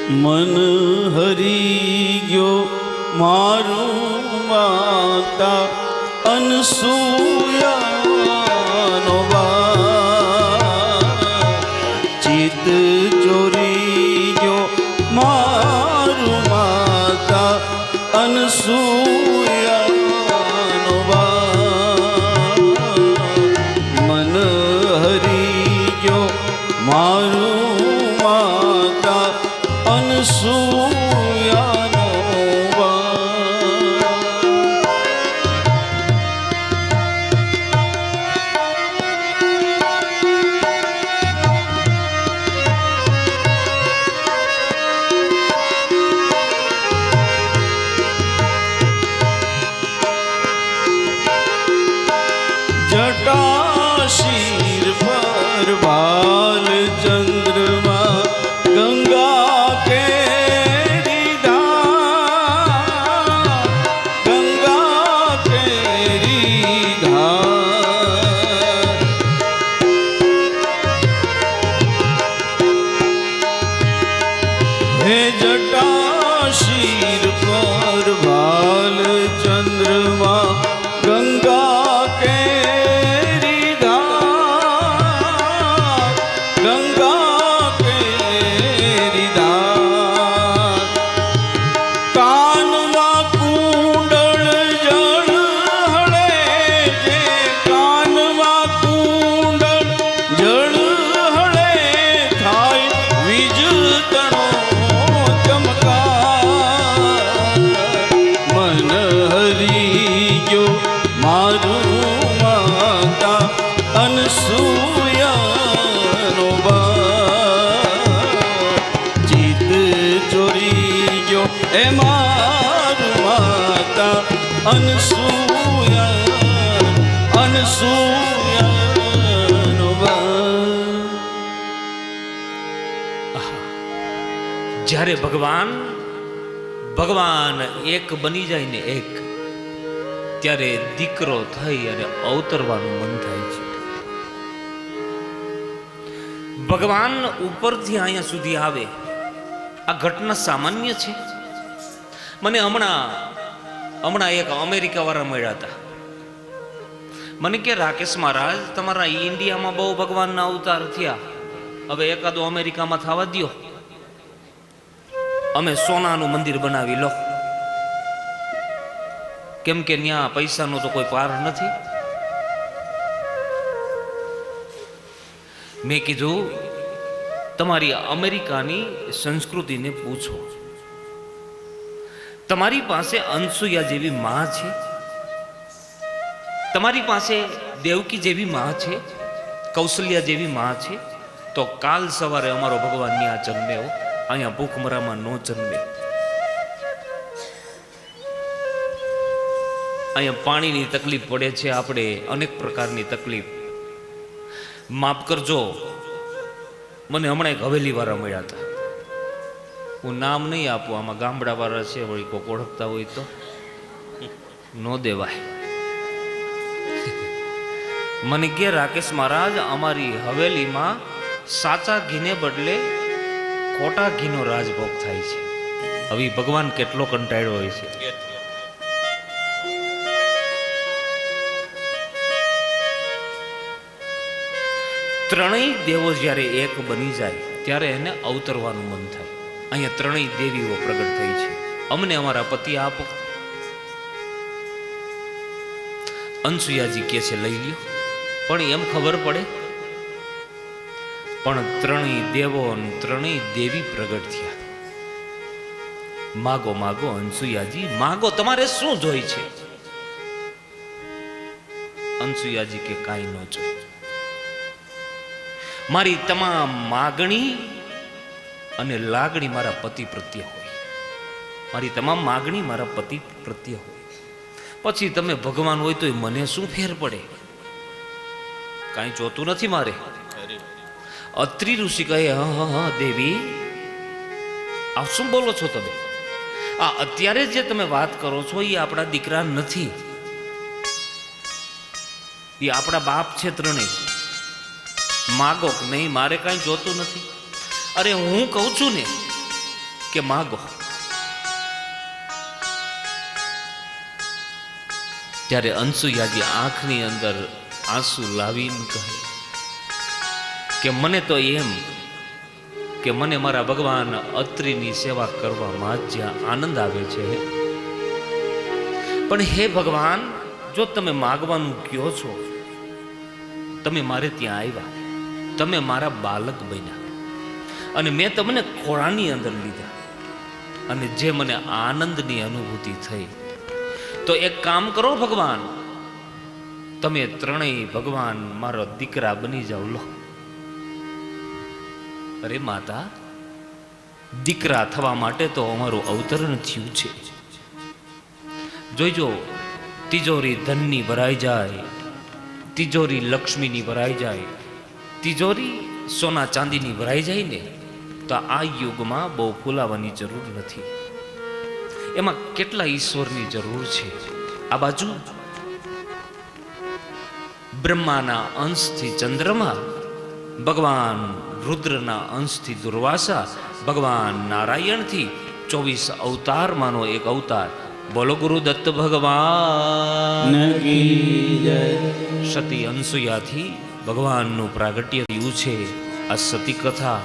મન હરી ગયો મારું માતા અનસૂયાનો ચિત ચોરી ગયો મારું માતા અનસૂયાનો મન હરી ગયો મારું માતા અનસૂયાનો જટાશીર પર બાલ ચંદ્રમાં ગંગા કેરી ધાર ગંગા કેરી ધાર હે જટાશીર પર બાલ ચંદ્રમાં ગંગા અનસૂયાનો ચિત ચોરી ગયો એ મારું માતા અનસૂયાનો જ્યારે ભગવાન એક બની જાય ને એક, ત્યારે દીકરો થઈ અને અવતરવાનું મન થાય છે. ભગવાન ઉપરથી અહીંયા સુધી આવે, આ ઘટના સામાન્ય છે. મને હમણાં એક અમેરિકા વાળા મળ્યા હતા. મને કે રાકેશ મહારાજ, તમારા ઇન્ડિયામાં બહુ ભગવાનના અવતાર થયા, હવે એકાદો અમેરિકામાં થવા દ્યો, અમે સોનાનું મંદિર બનાવી લો, કેમ કે ત્યાં પૈસાનો તો કોઈ પાર નથી. મેં કીધું તમારી અમેરિકાની સંસ્કૃતિને પૂછો, તમારી પાસે અનસૂયા જેવી માં છે, તમારી પાસે દેવકી જેવી માં છે, કૌશલ્યા જેવી માં છે, તો કાલ સવારે અમારો ભગવાન ત્યાં જન્મે, અહીંયા ભૂખમરામાં નો જન્મે. અહીંયા પાણીની તકલીફ પડે છે, આપણે અનેક પ્રકારની તકલીફ. માફ કરજો, મને હમણાં એક હવેલી વાળા મળ્યા હતા. હું નામ નહીં આપું, આમાં ગામડા વાળા છે, વળી કોક ઓળખતા હોય તો નો દેવાય. મને કે રાકેશ મહારાજ, અમારી હવેલીમાં સાચા ઘીને બદલે ખોટા ઘીનો રાજભોગ થાય છે. હવે ભગવાન કેટલો કંટાળ્યો હોય છે. ત્રણેય દેવો જ્યારે એક બની જાય ત્યારે એને અવતરવાનું મન થાય. અહીંયા ત્રણેય દેવીઓ પ્રગટ થઈ છે. અમને અમારા પતિ આપો. અનસૂયાજી કે છે લઈ લ્યો, પણ એમ ખબર પડે, પણ ત્રણેય દેવો અને ત્રણેય દેવી પ્રગટ થયા. માગો માગો અનસૂયાજી માગો, તમારે શું જોઈ છે? અનસૂયાજી કે કાંઈ ન જોઈ. મારી તમામ માગણી અને લાગણી મારા પતિ પ્રત્યે હોય. મારી તમામ માગણી મારા પતિ પ્રત્યે હોય. પછી તમે ભગવાન હોય તો મને શું ફેર પડે? કાંઈ જોતું નથી મારે. અત્રિ ઋષિ કહે, હા દેવી, આ શું બોલો છો તમે? આ અત્યારે જે તમે વાત કરો છો એ આપણા દીકરા નથી, એ આપણા બાપ છે ત્રણેય. માગો કે નહીં, મારે કાંઈ જોતું નથી. અરે હું કહું છું ને કે માગો. ત્યારે અનસુયાજી આંખની અંદર આંસુ લાવીને કહે કે મને તો એમ કે મને મારા ભગવાન અત્રિની સેવા કરવામાં જ્યાં આનંદ આવે છે, પણ હે ભગવાન, જો તમે માગવાનું કહો છો, તમે મારે ત્યાં આવ્યા, તમે મારા બાલક બન્યા અને મેં તમને ખોળાની અંદર લીધા અને જે મને આનંદની અનુભૂતિ થઈ, તો એક કામ કરો ભગવાન, તમે ત્રણેય ભગવાન મારો દીકરા બની જાઓ. લો, અરે માતા, દીકરા થવા માટે તો અમારું અવતરણ થયું છે. જોઈજો, તિજોરી ધનની ભરાઈ જાય, તિજોરી લક્ષ્મીની ભરાઈ જાય, તિજોરી સોના ચાંદીની ભરાઈ જાય ને, તો આ યુગમાં બહુ ફૂલાવાની જરૂર નથી. એમાં કેટલા ઈશ્વરની જરૂર છે. આ બાજુ બ્રહ્માના અંશથી ચંદ્રમા, ભગવાન રુદ્રના અંશથી દુર્વાસા, ભગવાન નારાયણથી 24 અવતારમાંનો એક અવતાર. બોલો ગુરુદત્ત ભગવાન કી જય. સતી અનસુયાથી ભગવાનનું પ્રાગટ્ય થયું છે. આ સતી કથા.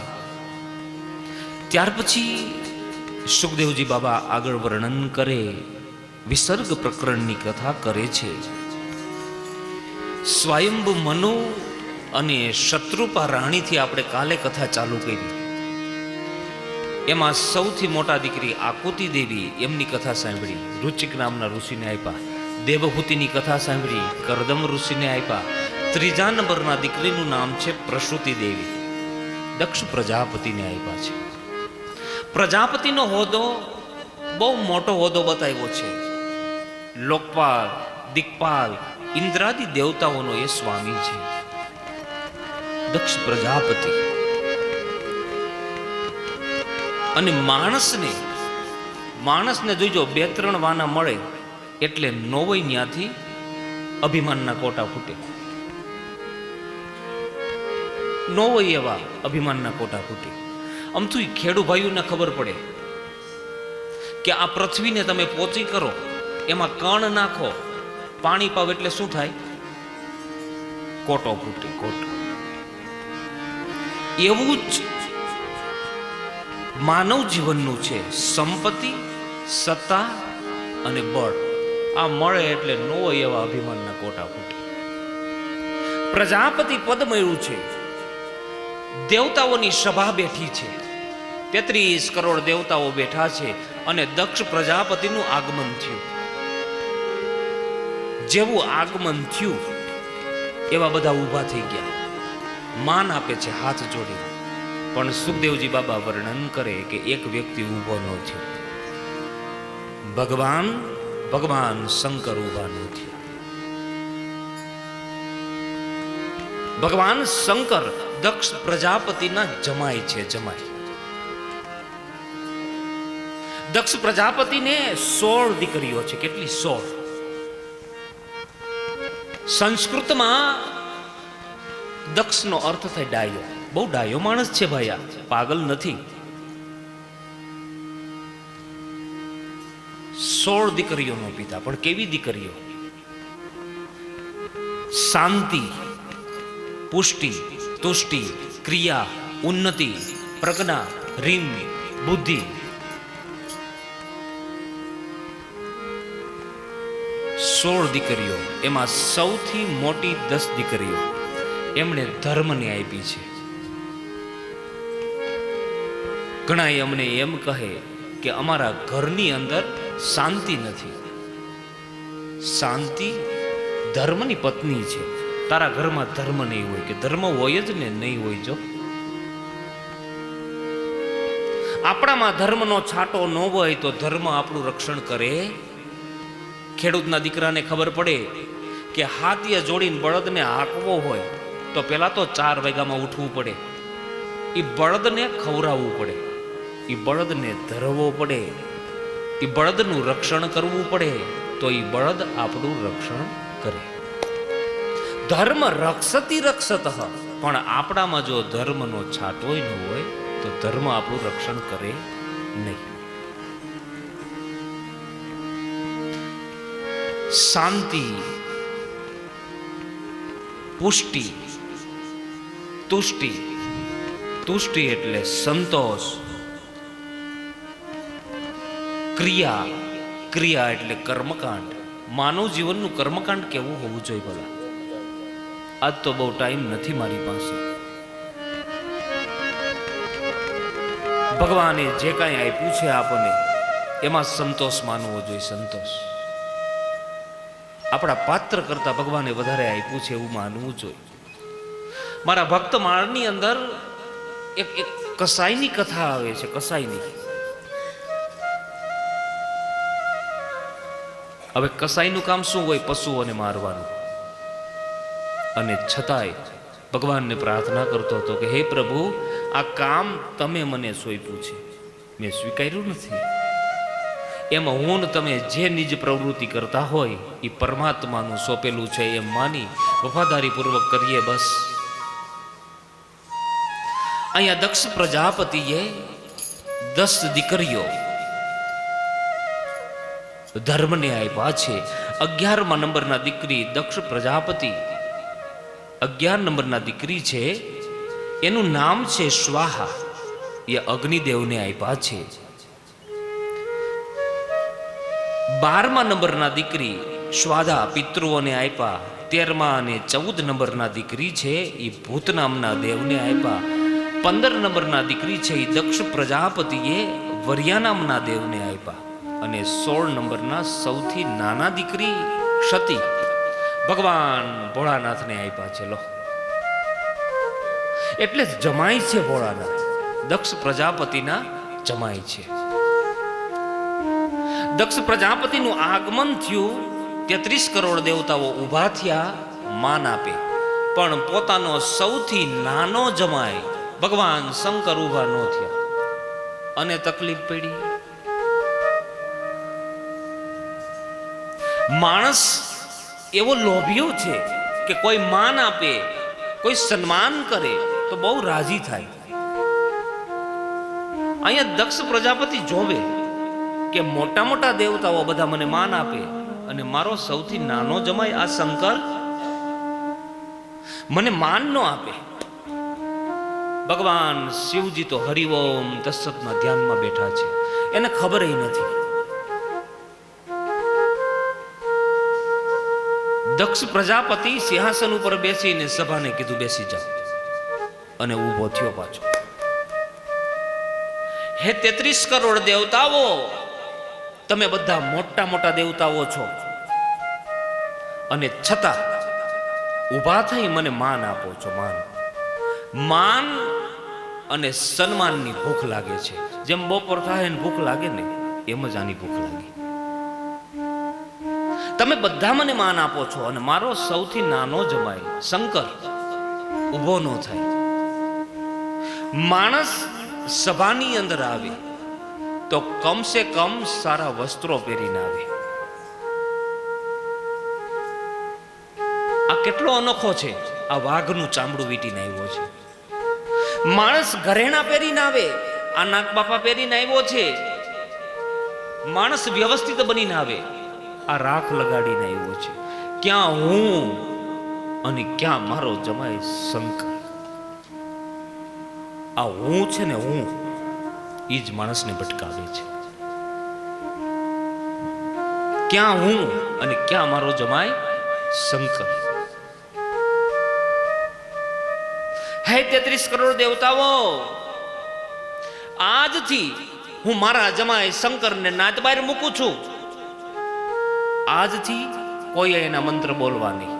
ત્યાર પછી સુખદેવજી બાબા આગળ વર્ણન કરે, વિસર્ગ પ્રકરણની કથા કરે છે. સ્વયંભુ મનુ અને શત્રુપા રાણીથી આપણે કાલે કથા ચાલુ કરી. એમાં સૌથી મોટા દીકરી આકુતિ દેવી, એમની કથા સાંભળી, રુચિક નામના ઋષિને આપ્યા. દેવહૂતિની કથા સાંભળી, કરદમ ઋષિને આપ્યા. ત્રીજા નંબરના દીકરીનું નામ છે પ્રસૂતિ દેવી, દક્ષ પ્રજાપતિને આપ્યા છે. પ્રજાપતિનો હોદ્દો બહુ મોટો હોદ્દો બતાવ્યો છે. લોકપાલ, દિક્પાલ, ઇન્દ્રાદિ દેવતાઓનો એ સ્વામી છે, દક્ષ પ્રજાપતિ. અને માણસને જોઈજો, 2-3 વાના મળે એટલે નોવય ન્યાથી અભિમાનના કોટા ફૂટે. નોવય એવા અભિમાનના કોટા ફૂટે. અમથું ખેડૂ ભાઈઓને ખબર પડે કે આ પૃથ્વીને તમે પોચી કરો, એમાં કણ નાખો, પાણી પાવ એટલે શું થાય? કોટો ફૂટે, કોટો. એવું જ માનવ જીવનનું છે. સંપત્તિ, સત્તા અને બળ, આ મળે એટલે નો એવા અભિમાનના કોટા ફૂટે. પ્રજાપતિ પદ મળ્યું છે, દેવતાઓની સભા બેઠી છે, 33 કરોડ દેવતાઓ બેઠા છે અને દક્ષ પ્રજાપતિનું આગમન થયું. જેવું આગમન થયું એવા બધા ઊભા થઈ ગયા, માન આપે છે હાથ જોડી. પણ સુખદેવજી બાબા વર્ણન કરે કે એક વ્યક્તિ ઊભો ન થયો, ભગવાન શંકર ઊભા ન થયા. ભગવાન શંકર દક્ષ પ્રજાપતિના જમાય છે, જમાય. દક્ષ પ્રજાપતિને 16 દીકરીઓ છે. કેટલી? 16. સંસ્કૃતમાં દક્ષનો અર્થ થાય ડાયો. બહુ ડાયો માણસ છે ભાઈ, આ પાગલ નથી. 16 દીકરીઓનો પિતા. પણ કેવી દીકરીઓ? શાંતિ, પુષ્ટિ, તુષ્ટિ, ક્રિયા, ઉન્નતિ, પ્રજ્ઞા, રીમ, બુદ્ધિ. 16 દીકરીઓ. એમાં સૌથી મોટી 10 દીકરીઓ એમણે ધર્મને આપી છે. ઘણા અમને એમ કહે કે અમારા ઘરની અંદર શાંતિ નથી. શાંતિ ધર્મની પત્ની છે. તારા ઘરમાં ધર્મ નહીં હોય કે ધર્મ હોય જ ને નહીં હોય. જો આપણામાં ધર્મનો છાંટો ન હોય તો ધર્મ આપણું રક્ષણ કરે. ખેડૂતના દીકરાને ખબર પડે કે હાથીએ જોડીને બળદને હાંકવો હોય તો પેલા તો 4 વાગ્યામાં ઉઠવું પડે, એ બળદને ખવડાવવું પડે, એ બળદને ધરવો પડે, એ બળદનું રક્ષણ કરવું પડે, તો એ બળદ આપણું રક્ષણ કરે. ધર્મ રક્ષતી રક્ષત. પણ આપણામાં જો ધર્મનો છાંટોય ન હોય તો ધર્મ આપણું રક્ષણ કરે નહીં. શાંતિ, પુષ્ટિ, તુષ્ટિ. તુષ્ટિ એટલે સંતોષ. ક્રિયા, ક્રિયા એટલે કર્મકાંડ. માનવ જીવનનું કર્મકાંડ કેવું હોવું જોઈએ ભલા? આજ તો બહુ ટાઈમ નથી મારી પાસે. ભગવાને જે કાંઈ આપ્યું છે આપણને એમાં સંતોષ માનવો જોઈએ. સંતોષ આપણા પાત્ર કરતા ભગવાને વધારે આપ્યું છે એવું માનવું જોઈએ. મારા ભક્ત માળની અંદર એક કસાઈની કથા આવે છે. કસાઈની. હવે કસાઈનું કામ શું હોય? પશુઓને મારવાનું. અને છતાંય ભગવાનને પ્રાર્થના કરતો હતો કે હે પ્રભુ, આ કામ તમે મને સોંપ્યું છે, મેં સ્વીકાર્યું નથી. એમાં હું ને તમે જે નિજ પ્રવૃત્તિ કરતા હોય એ પરમાત્માનું સોંપેલું છે એમ માની વફાદારીપૂર્વક કરીએ બસ. અહીંયા દક્ષ પ્રજાપતિએ 10 દીકરીઓ ધર્મને આપ્યા છે. 11મા નંબરના દીકરી દક્ષ પ્રજાપતિ 11 નંબરના દીકરી છે. એનું નામ છે સ્વાહા. એ અગ્નિદેવને આપ્યા છે. 12મા નંબરના દીકરી સ્વાધા પિતૃઓને આપ્યા. 13મા અને 14 નંબરના દીકરી છે એ ભૂત નામના દેવને આપ્યા. 15 નંબરના દીકરી છે એ દક્ષ પ્રજાપતિએ વર્યા નામના દેવને આપ્યા. અને 16 નંબરના સૌથી નાના દીકરી સતી ભગવાન ભોળાનાથને આપ્યા છે. લો, એટલે જમાઈ છે ભોળાનાથ. દક્ષ પ્રજાપતિના જમાઈ છે. દક્ષ પ્રજાપતિનું આગમન થયું. 33 કરોડ દેવતાઓ ઊભા થયા માન આપે, પણ પોતાનો સૌથી નાનો જમાઈ ભગવાન શંકર ઊભા ન થયા અને તકલીફ પડી. માણસ એવો લોભિયો છે કે કોઈ માન આપે, કોઈ સન્માન કરે તો બહુ રાજી થાય. અહીંયા દક્ષ પ્રજાપતિ જોવે કે મોટા મોટા દેવતાઓ બધા મને માન આપે અને મારો સૌથી નાનો જમાઈ આ શંકર મને માન ન આપે. ભગવાન શિવજી તો હરિઓમ તત્સતના ધ્યાનમાં બેઠા છે, એને ખબર નથી. દક્ષ પ્રજાપતિ સિંહાસન ઉપર બેસીને સભાને કીધું બેસી જાઓ, અને ઊભો થયો પાછો. હે 33 કરોડ દેવતાઓ, તમે બધા મોટા મોટા દેવતાઓ છો અને છતાં ઊભા થઈ મને માન આપો છો. માન અને સન્માનની ભૂખ લાગે છે. જેમ બપોર થાય ને ભૂખ લાગે ને એમ જ આની ભૂખ લાગી. તમે બધા મને માન આપો છો અને મારો સૌથી નાનો જમાઈ શંકર ઊભો ન થાય. માણસ સભાની અંદર આવે તો કમસે કમ સારા વસ્ત્રો પહેરીને આવે. આ કેટલો અનોખો છે. આ વાઘનું ચામડું વીટીને આવ્યો છે. માણસ ઘરેણા પહેરીને આવે, આ નાગ બાપા પહેરીને આવ્યો છે. માણસ વ્યવસ્થિત બનીને આવે, આ રાખ લગાડીને આવ્યો છે. ક્યાં હું અને ક્યાં મારો જમાઈ શંકર? આ હું છે ને હું, એ જ માણસને ભટકાવે છે. ક્યાં હું અને ક્યાં મારો જમાઈ શંકર? હે 33 કરોડ દેવતાઓ, આજથી હું મારા જમાઈ શંકરને નાત બહાર મૂકું છું. આજથી કોઈ એના મંત્ર બોલવા નહીં,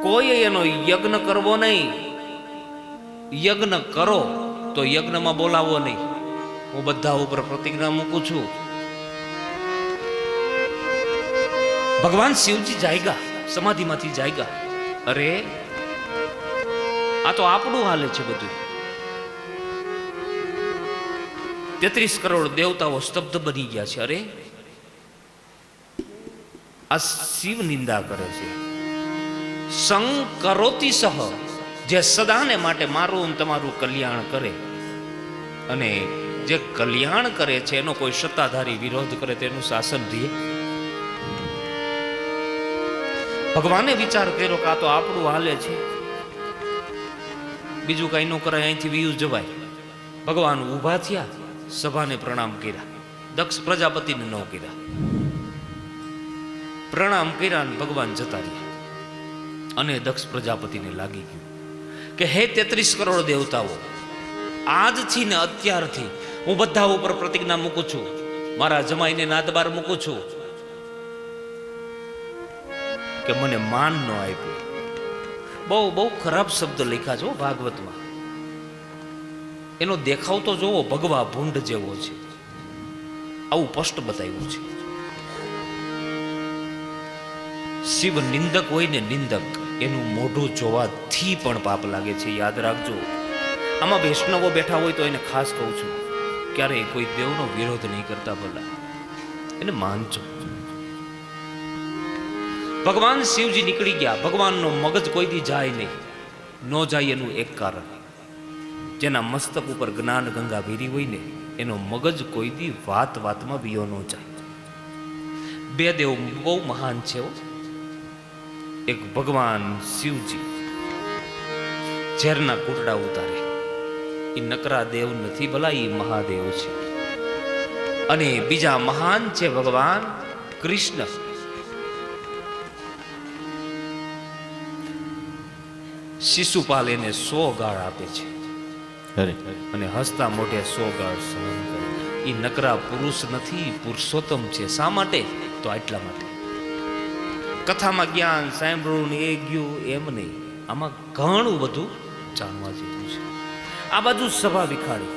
કોઈ એનો યજ્ઞ કરવો નહીં. યજ્ઞ કરો તો યજ્ઞમાં બોલાવો નહીં. હું બધા ઉપર પ્રતિજ્ઞા મૂકું છું. ભગવાન શિવજી જાયગા, સમાધિમાંથી જાયગા. અરે આ તો આપણું હાલે છે બધું. 33 કરોડ દેવતાઓ સ્તબ્ધ બની ગયા છે. અરે આ શિવ નિંદા કરે છે. સંકરોતિ સહ, જે સદાને માટે મારું તમારું કલ્યાણ કરે અને જે કલ્યાણ કરે છે એનો કોઈ સત્તાધારી વિરોધ કરે તેનું શાસન રહે? ભગવાને વિચાર કર્યો કે આ તો આપણું હાલે છે, બીજું કઈ ન કરાય, અહીંથી વિયું જવાય. ભગવાન ઊભા થયા, સભાને પ્રણામ કર્યા, દક્ષ પ્રજાપતિને ન કર્યા. પ્રણામ કર્યા અને ભગવાન જતા રહ્યા. અને દક્ષ પ્રજાપતિને લાગી ગયું કે હે 33 કરોડ દેવતાઓ, આજથી ને અત્યારથી હું બધા ઉપર પ્રતિજ્ઞા મૂકું છું, મારા જમાઈને નાદબાર મૂકું છું કે મને માન ન આપ્યું. બહુ બહુ ખરાબ શબ્દ લખ્યા છે ભાગવતમાં. એનો દેખાવ તો જોવો, ભગવા ભૂંડ જેવો છે, આવું સ્પષ્ટ બતાવ્યું છે. શિવ નિંદક હોય ને નિંદક, એનું મોઢું જોવાથી પણ પાપ લાગે છે, યાદ રાખજો. આમાં વૈષ્ણવો બેઠા હોય તો એને ખાસ કહું છું, ક્યારેય કોઈ દેવનો વિરોધ નહીં કરતા, ભલા એને માનજો. ભગવાન શિવજી નીકળી ગયા. ભગવાનનો મગજ કોઈ દી જાય નહીં. ન જાય એનું એક કારણ, જેના મસ્તક ઉપર જ્ઞાન ગંગા ભીરી હોય ને એનો મગજ કોઈ દી વાત વાતમાં વિયો ન જાય. બે દેવ બહુ મહાન છે. એક ભગવાન શિવજી ઝેરના કૂટડા ઉતારે, એ નકરા દેવ નથી, ભલા એ મહાદેવ છે. અને બીજા મહાન છે ભગવાન કૃષ્ણ. શિશુપાલ એને 100 ગાળ આપે છે અને હસતા મોઢે 100 ગાળ સહન કરે. એ નકરા પુરુષ નથી, પુરુષોત્તમ છે. શા માટે? તો આટલા માટે. કથામાં જ્ઞાન સાંભળવું ને એ ગયું એમ નહીં, આમાં ઘણું બધું જાણવા જેવું છે. આ બાજુ સભા વિખાડી.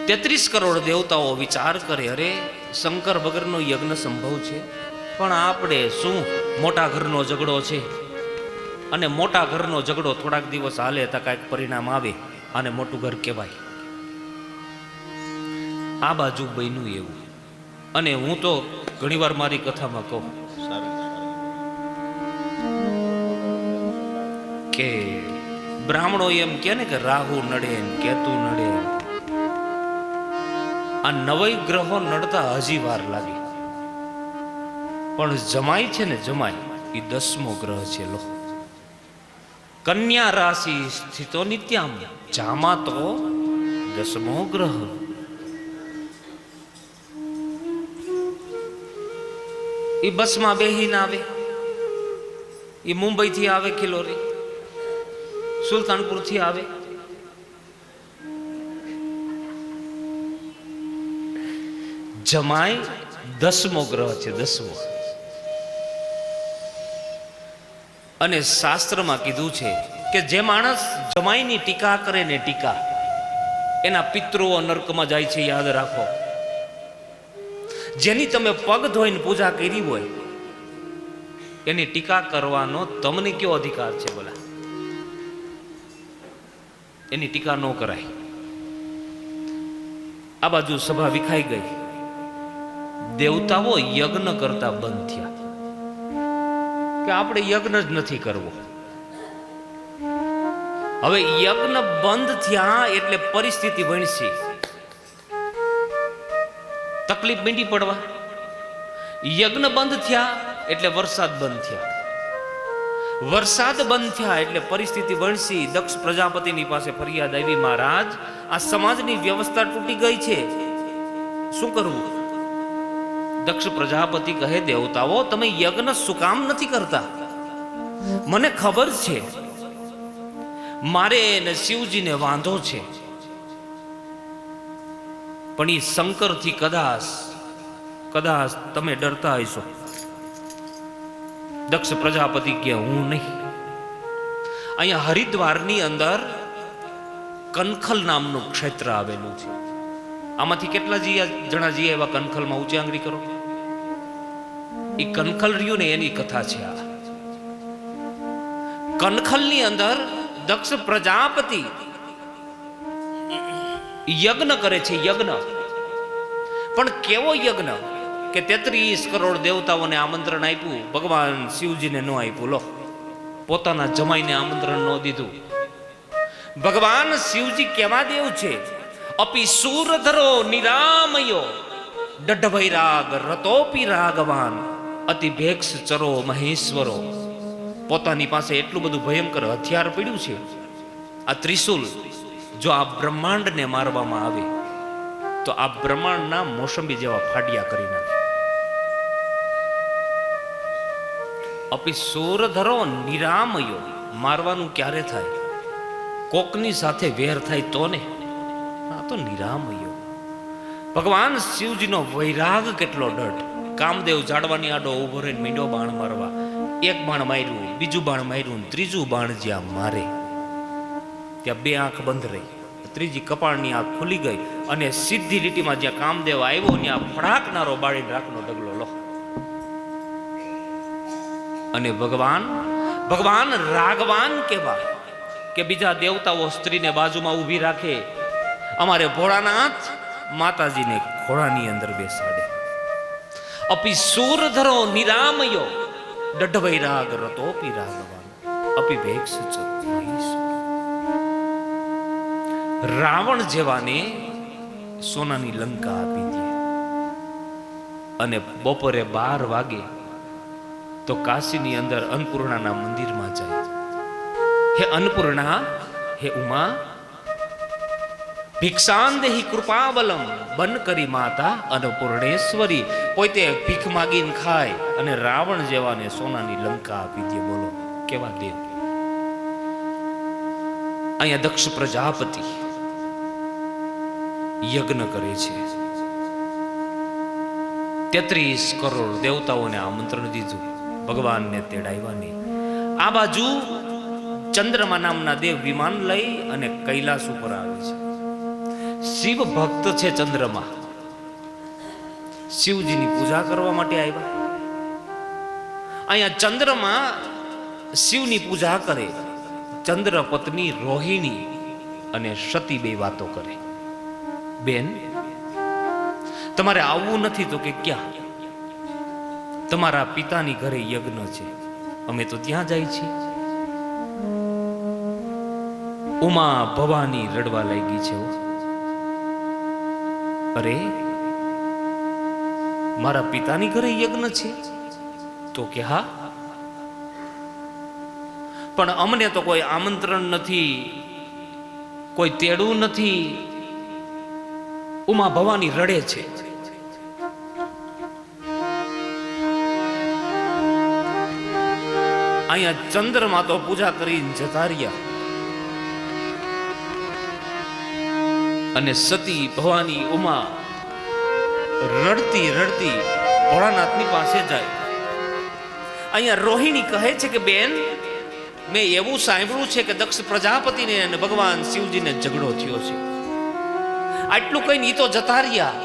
33 કરોડ દેવતાઓ વિચાર કરે, અરે શંકર વગરનો યજ્ઞ સંભવ છે, પણ આપણે શું, મોટા ઘરનો ઝઘડો છે, અને મોટા ઘરનો ઝઘડો થોડાક દિવસ હાલે તો કાંઈક પરિણામ આવે અને મોટું ઘર કહેવાય. આ બાજુ બન્યું એવું. અને હું તો ઘણીવાર મારી કથામાં કહું કે બ્રાહ્મણો એમ કે ને કે રાહુ નડે કેતુ નડે, આ 9 ગ્રહો નડતા હજી વાર લાગે, પણ જમાઈ છે ને, જમાઈ એ 10મો ગ્રહ છે. લો, કન્યા રાશિ સ્થિતો નિત્યામ, જામા તો 10મો ગ્રહ. એ બસમાં બેહીને આવે, એ મુંબઈથી આવે, ખિલોરી સુલતાનપુરથી આવે. જમાઈ 10મો ગ્રહ છે, 10મો. અને શાસ્ત્રમાં કીધું છે કે જે માણસ જમાઈની ટીકા કરે ને, ટીકા, એના પિતૃઓ નરકમાં જાય છે, યાદ રાખો. જેની તમે પગ ધોઈને પૂજા કરી હોય એની ટીકા કરવાનો તમને કયો અધિકાર છે? બોલા, એની ટીકા ન કરાય. આ બાજુ સભા વિખાઈ ગઈ. દેવતાઓ યજ્ઞ કરતા બંધ થયા કે આપણે યજ્ઞ જ નથી કરવો. હવે યજ્ઞ બંધ થયા એટલે પરિસ્થિતિ વણસી, તકલીફ મીંડી પડવા. યજ્ઞ બંધ થયા એટલે વરસાદ બંધ થયા, વરસાદ બંધ થયા એટલે પરિસ્થિતિ વણસી. દક્ષ પ્રજાપતિની પાસે ફરિયાદ આવી, મહારાજ આ સમાજની વ્યવસ્થા તૂટી ગઈ છે, શું કરવું? દક્ષ પ્રજાપતિ કહે, દેવતાઓ તમે યજ્ઞ શું કામ નથી કરતા? મને ખબર છે મારે ને શિવજીને વાંધો છે, પણ એ શંકરથી કદાચ તમે ડરતા હશો. દક્ષ પ્રજાપતિ કે હું નહીં. અહીંયા હરિદ્વારની અંદર કનખલ નામનું ક્ષેત્ર આવેલું છે. આમાંથી કેટલા જણા જીએ એવા કનખલમાં? ઊંચી આંગળી કરો. એ કનખલ રહ્યું ને એની કથા છે આ. કનખલની અંદર દક્ષ પ્રજાપતિ યજ્ઞ કરે છે, યજ્ઞ. પણ કેવો યજ્ઞ કે 33 કરોડ દેવતાઓને આમંત્રણ આપ્યું, ભગવાન શિવજીને ન આપ્યું. લો, પોતાના જમાઈને આમંત્રણ ન દીધું. ભગવાન શિવજી કેવા દેવ છે? અપી સૂરધરો નિરામયો દઢવૈરાગ રતોપી રાગવાન અતિ ભેક્ષ ચરો મહેશ્વરો. પોતાની પાસે એટલું બધું ભયંકર હથિયાર પડ્યું છે. આ ત્રિશુલ જો આ બ્રહ્માંડને મારવામાં આવે તો આ બ્રહ્માંડના મોસંબી જેવા ફાડિયા કરી નાખે. અપી સૂરધરો નિરામયો, મારવાનું ક્યારે થાય? કોકની સાથે વેર થાય તો ને. આ તો નિરામયો. ભગવાન શિવજીનો વૈરાગ કેટલો દઢ. કામદેવ ઝાડવાની આડો ઉભો રહીને મીંડો બાણ મારવા. એક બાણ માર્યું, બીજું બાણ માર્યું, ત્રીજું બાણ જ્યાં મારે ત્યાં બે આંખ બંધ રહી, ત્રીજી કપાળની આંખ ખુલી ગઈ અને સીધી લીટીમાં જ્યાં કામદેવ આવ્યો ત્યાં ફડાકનારો બાળીને રાખનો ડગલો લો. અને ભગવાન રાગવાન કેવા કે બીજા દેવતાઓ સ્ત્રીને બાજુમાં ઊભી રાખે, અમારે ભોળાનાથ માતાજીને ઘોડાની અંદર બેસાડે. અપી સૂરધરો નિરામયો દઢવૈરાગ રતોપી રાગવાન અપી ભેક્ષ ચરો. રાવણ જેવાને સોનાની લંકા આપી દે અને બપોરે 12 વાગે તો કાશીની અંદર અન્નપૂર્ણાના મંદિરમાં જાય. હે અન્નપૂર્ણા, હે ઉમા, ભિક્ષાંદેહી કૃપાબલમ, બન કરી માતા અન્નપૂર્ણેશ્વરી. પોતે ભીખ માગીને ખાય અને રાવણ જેવાને સોનાની લંકા આપી દે. બોલો કેવા દેવ. અહીંયા દક્ષ પ્રજાપતિ યજ્ઞ કરે છે. 33 કરોડ દેવતાઓને આમંત્રણ દીધું, ભગવાનને તેડાવ્યા નહીં. આ બાજુ ચંદ્રમા નામના દેવ વિમાન લઈ અને કૈલાસ ઉપર આવે છે. શિવ ભક્ત છે ચંદ્રમા, શિવજીની પૂજા કરવા માટે આવ્યા. અહીંયા ચંદ્રમા શિવની પૂજા કરે, ચંદ્ર પત્ની રોહિણી અને સતી બે વાતો કરે. બેન, તમારે આવવું નથી તો કે ક્યાં? તમારા પિતાની ઘરે યજ્ઞ છે, અમે તો ત્યાં જાય છીએ. ઉમા ભવાની રડવા લાગી છે. અરે, મારા પિતાની ઘરે યજ્ઞ છે? તો કે હા, પણ અમને તો કોઈ આમંત્રણ નથી, કોઈ તેડું નથી. ઉમા ભવાની રડે છે. અહીંયા ચંદ્રમાં તો પૂજા કરીને જતા રહ્યા અને સતી ભવાની ઉમા રડતી રડતી ભોળાનાથની પાસે જાય. અહીંયા રોહિણી કહે છે કે બેન, મેં એવું સાંભળ્યું છે કે દક્ષ પ્રજાપતિને અને ભગવાન શિવજીને ઝઘડો થયો છે. આટલું કઈ નહીં તો જતા રહ્યા.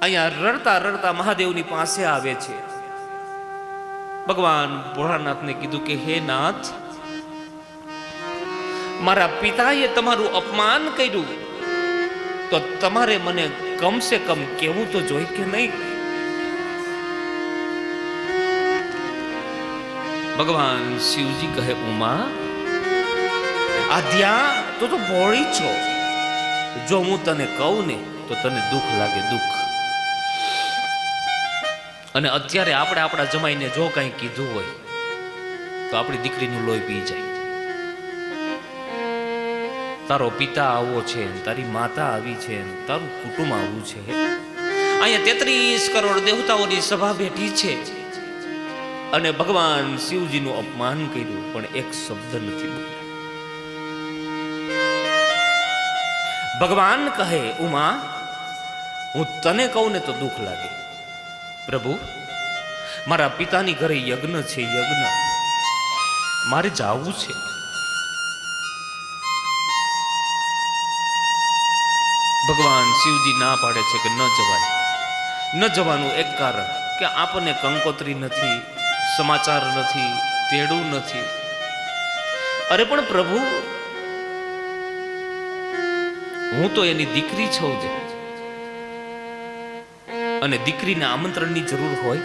અહીંયા રડતા રડતા મહાદેવની પાસે આવે છે. ભગવાન ભોળાનાથને કીધું કે હે નાથ, મારા પિતાએ તમારું અપમાન કર્યું તો તમારે મને કમસે કમ કેવું તો જોઈ કે નહીં? ભગવાન શિવજી કહે, ઉમા, આધ્યા તો ભોળી છો. જો હું તને કહું ને તો તને દુઃખ લાગે, દુઃખ. અને અત્યારે આપણે આપણા જમાઈને જો કંઈ કીધું હોય તો આપણી દીકરીનું લોહી પી જાય. તારો પિતા આવો છે, તારી માતા આવી છે, તારું કુટુંબ આવું છે. અહીંયા 33 કરોડ દેવતાઓની સભા બેઠી છે અને ભગવાન શિવજીનું અપમાન કર્યું પણ એક શબ્દ નથી બોલ્યા. ભગવાન કહે, ઉમા, હું તને કહું ને તો દુઃખ લાગે. પ્રભુ, મારા પિતાની ઘરે યજ્ઞ છે, યજ્ઞ, મારે જાવું છે. ભગવાન શિવજી ના પાડે છે કે ન જવાય. ન જવાનું એક કારણ કે આપણને કંકોત્રી નથી, સમાચાર નથી, તેડું નથી. અરે પણ પ્રભુ, હું તો એની દીકરી છું જ, અને દીકરીને આમંત્રણની જરૂર હોય,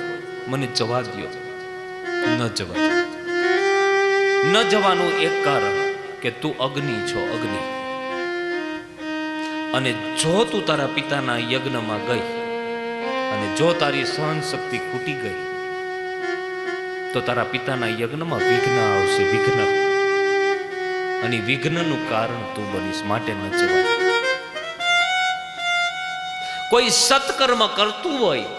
મને જવા દ્યો. ન જવાય. ન જવાનું એક કારણ કે તું અગ્નિ છો, અગ્નિ. અને જો તું તારા પિતાના યજ્ઞમાં ગઈ અને જો તારી સહન શક્તિ ખૂટી ગઈ તો તારા પિતાના યજ્ઞમાં વિઘ્ન આવશે, વિઘ્ન. અને વિઘ્નનું કારણ તું બનીશ, માટે ન જવાય. કોઈ સત્કર્મ કરતું હોય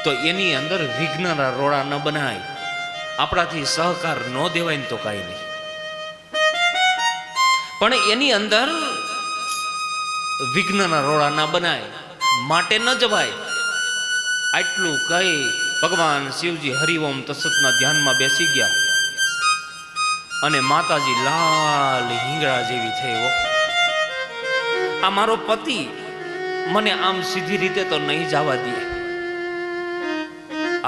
તો એની અંદર વિઘ્નના રોડા ન બનાય. આપણાથી સહકાર ન દેવાય ને તો કાંઈ નહીં, પણ એની અંદર વિઘ્નના રોડા ના બનાય, માટે ન જવાય. આટલું કહી ભગવાન શિવજી હરિઓમ તત્સતના ધ્યાનમાં બેસી ગયા અને માતાજી લાલ હિંગળા જેવી થઈ. આ મારો પતિ મને આમ સીધી રીતે તો નહીં જવા દે.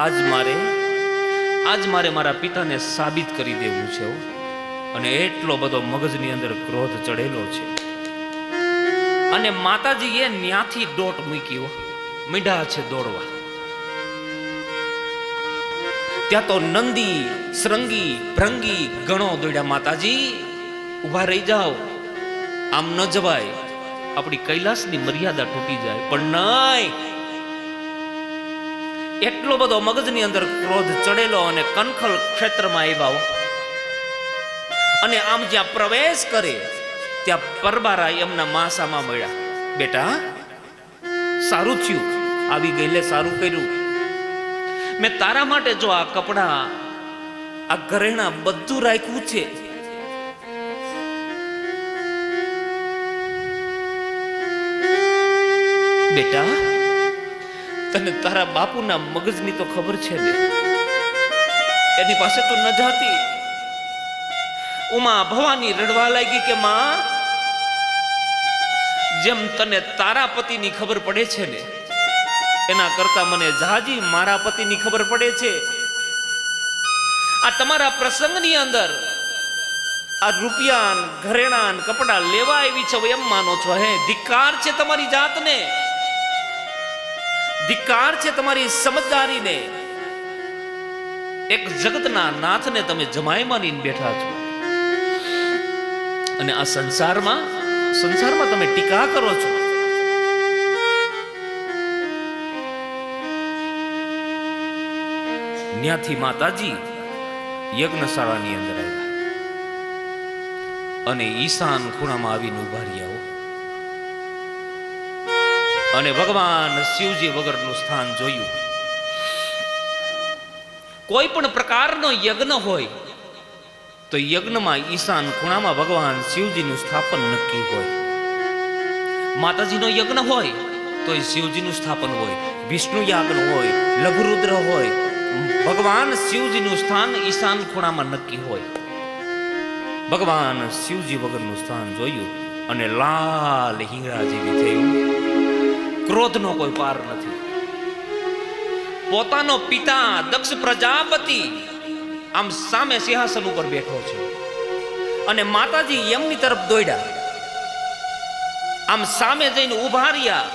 આજ મારે મારા પિતાને સાબિત કરી દેવું છે. અને એટલો બધો મગજની અંદર ક્રોધ ચડેલો છે. અને માતાજીએ ન્યાથી દોટ મૂક્યો, મીંડા છે દોડવા. ત્યાં તો નંદી, શ્રંગી, ભૃંગી ગણો દોડ્યા. માતાજી ઉભા રહી જાઓ, આમ ન જવાય, આપણી કૈલાસની મર્યાદા તૂટી જાય. પણ નહીં, એટલો બધો મગજની અંદર ક્રોધ ચડેલો અને કનખલ ક્ષેત્રમાં આવ્યા. અને આમ જ્યાં પ્રવેશ કરે ત્યાં પરબારા એમના માસામાં મળ્યા. બેટા સારું થયું, આવી ગયેલે સારું કર્યું. મેં તારા માટે જો આ કપડા, આ ઘરેણા બધું રાખ્યું છે. બેટા તને તારા બાપુના મગજની તો ખબર છે ને, એની પાસે તો ન જાતી. ઉમા ભવાની રડવા લાગી કે માં, જેમ તને તારા પતિની ખબર પડે છે ને એના કરતા મને જાજી મારા પતિની ખબર પડે છે. આ તમારા પ્રસંગની અંદર આ રૂપિયા, ઘરેણા, કપડા લેવા આવી છો એમ માનો છો? હે, ધિક્કાર છે તમારી જાતને, ધિક્કાર છે તમારી સમજદારીને. એક જગતના નાથને તમે જમાઈ માનીને બેઠા છો અને આ સંસારમાં તમે ટીકા કરો છો. ત્યાંથી માતાજી યજ્ઞશાળાની અંદર આવ્યા અને ઈશાન ખૂણામાં આવીને ઉભા રહ્યા. અને ભગવાન શિવજી વગરનું સ્થાન જોયું. કોઈ પણ પ્રકારનો યજ્ઞ હોય તો યજ્ઞમાં ઈશાન ખૂણામાં ભગવાન શિવજીનું સ્થાપન નક્કી હોય. માતાજીનો યજ્ઞ હોય તો એ શિવજીનું સ્થાપન હોય. વિષ્ણુ યાગ હોય, લઘુરુદ્ર હોય, ભગવાન શિવજીનું સ્થાન ઈશાન ખૂણામાં નક્કી હોય. ભગવાન શિવજી વગરનું સ્થાન જોયું અને લાલ હિંગળા જેવી થયું. ક્રોધનો કોઈ પાર નથી. પોતાનો પિતા દક્ષ પ્રજાપતિ આમ સામે સિંહાસન ઉપર બેઠો છે અને માતાજી એમની તરફ દોડ્યા. આમ સામે જઈને ઉભા રહ્યા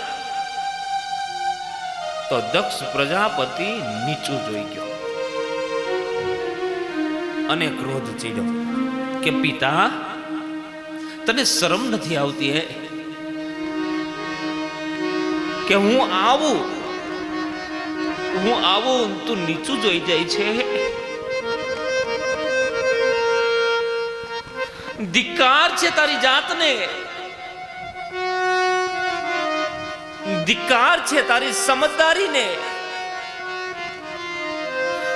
તો દક્ષ પ્રજાપતિ નીચું જોઈ ગયો અને ક્રોધ ચીડ્યો કે પિતા તને શરમ નથી આવતી હે કે હું આવું તું નીચું જોઈ જાય છે? ધિક્કાર છે તારી જાતને, ધિક્કાર છે તારી સમજદારીને.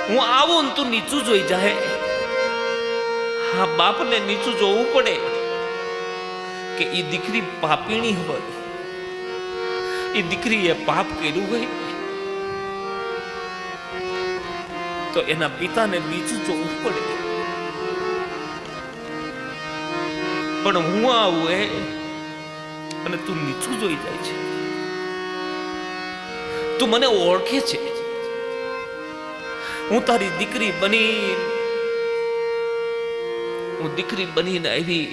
હું આવું તું નીચું જોઈ જાય. હા, બાપને નીચું જોવું પડે કે એ દીકરી પાપીણી હોય, એ દીકરીએ પાપ કર્યું હોય તો એના પિતાને નીચું જોવું પડે. પણ હું આવું અને તું નીચું જોઈ જાય છે. તું મને ઓળખે છે, હું તારી દીકરી બનીને આવી.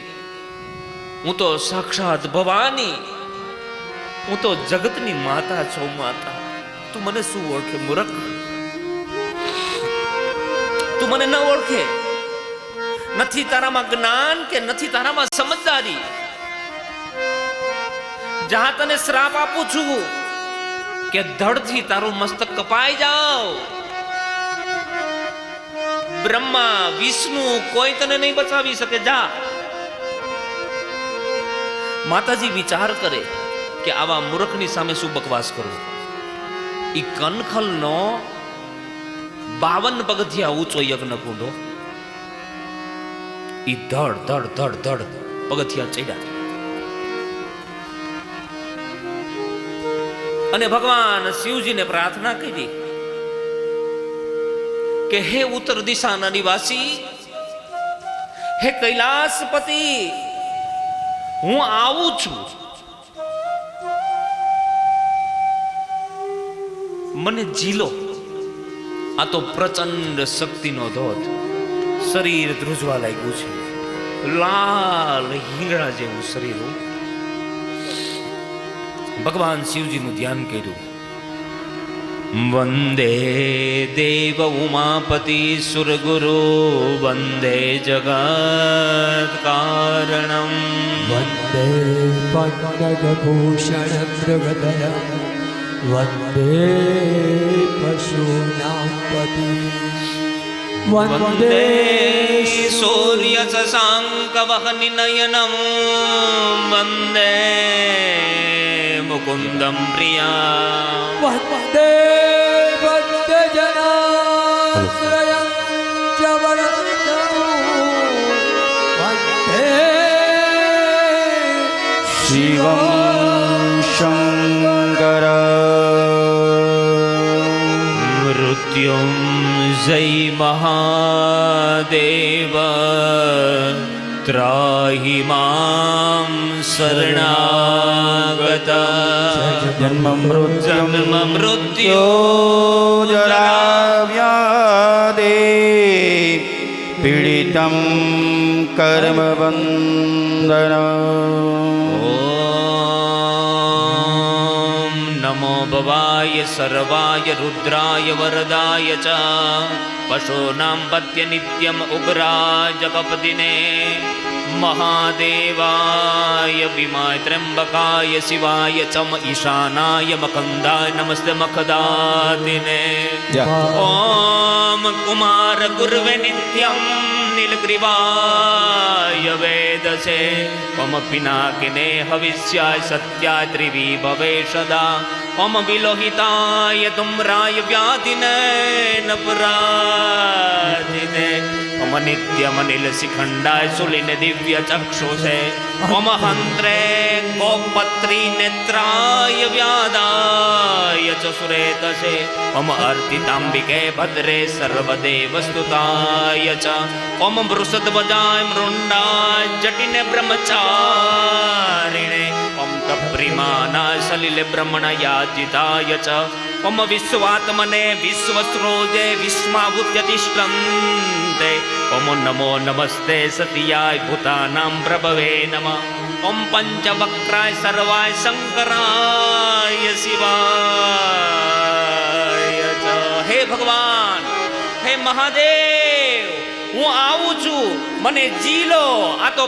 હું તો સાક્ષાત ભવાની, હું તો જગતની માતા છું. માતા તું મને શું ઓળખે મૂર્ખ? તું મને ન ઓળખે? નથી તારામાં જ્ઞાન કે નથી તારામાં સમજદારી. જ્યાં તને શ્રાપ આપું છું કે ધડથી તારું મસ્તક કપાઈ જાવ. બ્રહ્મા વિષ્ણુ કોઈ તને નહીં બચાવી શકે. જા. માતાજી વિચાર કરે કે આવા મૂર્ખની સામે શું બકવાસ કરું. ઈ કનખલનો 52 પગથિયા ઊંચો યજ્ઞ કુંડો. ઈ ધડ ધડ ધડ ધડ પગથિયા ચડ્યા. અને ભગવાન શિવજીને પ્રાર્થના કરી કે હે ઉત્તર દિશાના નિવાસી, હે કૈલાસપતિ, હું આવું છું. મને જીલો. આ તો પ્રચંડ શક્તિનો ધોધ. શરીર ધ્રુજવા લાગ્યું છે. લાલ હિંગળા જેવું શરીર. ભગવાન શિવજીનું ધ્યાન કર્યું. વંદે દેવ ઉમાપતિ સુરગુરુ વંદે જગત કારણમ વંદે પદ્મભૂષણ મૃગધરમ વંદે પશુનાં પતિ વંદે સૂર્ય શશાંક વહનિનયનમ વંદે મુકુંદમ પ્રિયા વંદે ભક્તજનાશ્રયં ચ વરદં વંદે શિવં શંકર મૃત્યુંજય મહાદેવ ત્રાહિ મામ શરણાગતા. જન્મ મૃત્યુ જરાવ્યાદે પીડિતમ કર્મ બંધન. ઓમ નમો ભવાય સર્વાય રુદ્રાય વરદાય ચ પશુનાં પત્ય નિત્યમ ઉગ્રાય કપદિને મહાદેવાય ભીમાય ત્ર્યંબકાય શિવાય ચમ ઈશાનાય મકંદાય નમસ્તે મખદાતિને. ઓમ કુમાર ગુર્વે નિત્યમ નીલગ્રીવાય વેદસે ઓમ પિનાકિને હવિષ્યાય સત્યાય ત્રિવી ભવે સદા. ઓમ વિલોહિતાય તુમ્રાય વ્યાધિને નપરાધિને. ઓમ નિત્યમનિલ શિખંડાય શુલિને દિવ્ય ચક્ષુષે. ઓમ હંત્રે ગોપત્રી નેત્રાય વ્યાદાય ચ સુરેતસે. ઓમ અર્તિતાંબિકે ભદ્રે સર્વદેવ સ્તુતાય ચ. ઓમ વૃષધ્વજાય મૃંડાય જટિને બ્રહ્મચારિણે. ઓમ કપ્રિમાનાય સલિલે બ્રહ્મણયાજિતાય ચ. ઓમ વિશ્વાત્મને વિશ્વસ્રોજે વિસ્માવુત્યતિષ્ઠન્તે. ઓમ નમો નમસ્તે સતિયાય ભૂતાનાં પ્રભવે નમઃ. ઓમ પંચવક્રાય સર્વાય શંકરાય શિવાય ચ. હે ભગવાન, હે મહાદેવ, હું આવું છું. મને જીલો. આ તો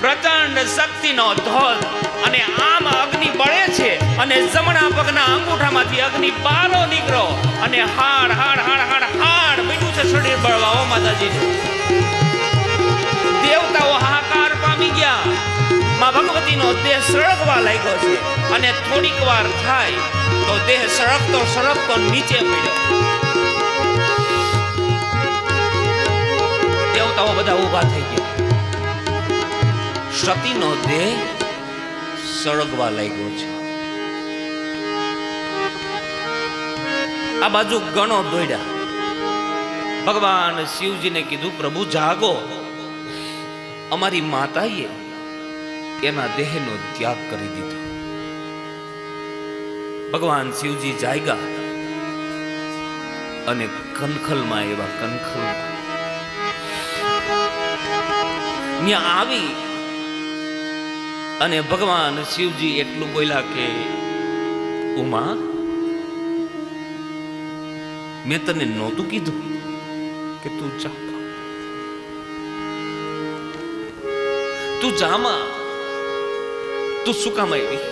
પ્રચંડ શક્તિનો ધોધ. અને આમ અગ્નિ બળે છે અને જમણા પગના અંગૂઠામાંથી અગ્નિ બારો નીકળો અને હાડ હાડ હાડ હાડ હાડ મીઠું છે શરીર બળવા. ઓ માતાજી, દેવતાઓ હાહાકાર પામી ગયા. માં ભગવતીનો દેહ સળગવા લાગ્યો છે અને થોડીક વાર થાય તો દેહ સળગતો નીચે પડ્યો. દેવતાઓ બધા ઊભા થઈ ગયા. સતીનો દેહ સળગવા લાગ્યો છે. આ બાજુ ગણો દોડ્યા. ભગવાન શિવજીને કીધું, પ્રભુ જાગો. અમારી માતાએ એના દેહનો ત્યાગ કરી દીધો. ભગવાન શિવજી જાગ્યા અને કનખલમાં એવા કનખલમાં ત્યાં આવી અને ભગવાન શિવજી એટલું બોલ્યા કે ઉમા, મેં તને નહોતું કીધું કે તું જા. તું જામાં, તું શું કામ આવી?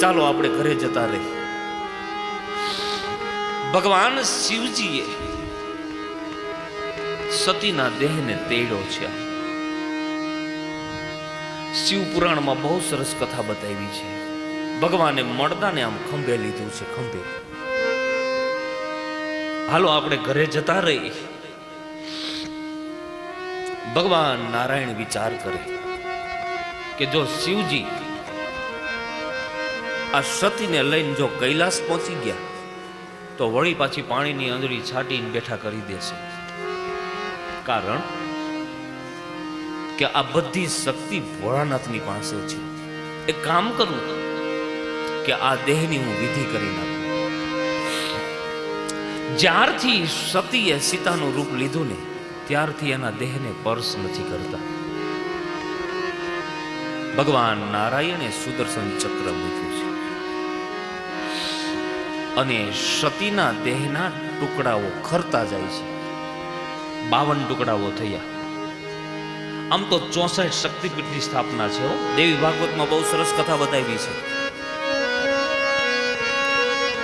ચાલો આપણે ઘરે જતા રહી. ભગવાન શિવજીએ સતીના દેહને તેડ્યો છે. શિવ પુરાણમાં બહુ સરસ કથા બતાવી છે. ભગવાને મળદાને આમ ખંભે લીધું છે, ખંભે. હાલો આપણે ઘરે જતા રહી. ભગવાન નારાયણ વિચાર કરે કે જો શિવજી આ સતીને લઈને જો કૈલાસ પહોંચી ગયા તો વળી પાછી પાણીની આંધળી છાટીને બેઠા કરી દેશે. કારણ કે આ બધી શક્તિ ભોળાનાથની પાસે છે. એક કામ કરું કે આ દેહની હું વિધિ કરી નાખું. જ્યારથી સતીએ સીતાનું રૂપ લીધું ને ત્યારથી એના દેહને સ્પર્શ નથી કરતા. ભગવાન નારાયણે સુદર્શન ચક્ર મૂક્યું છે અને સતીના દેહના ટુકડાઓ ખરતા જાય છે. 52 ટુકડાઓ થયા. આમ તો 64 શક્તિપીઠની સ્થાપના છે. દેવી ભાગવતમાં બહુ સરસ કથા બતાવી છે.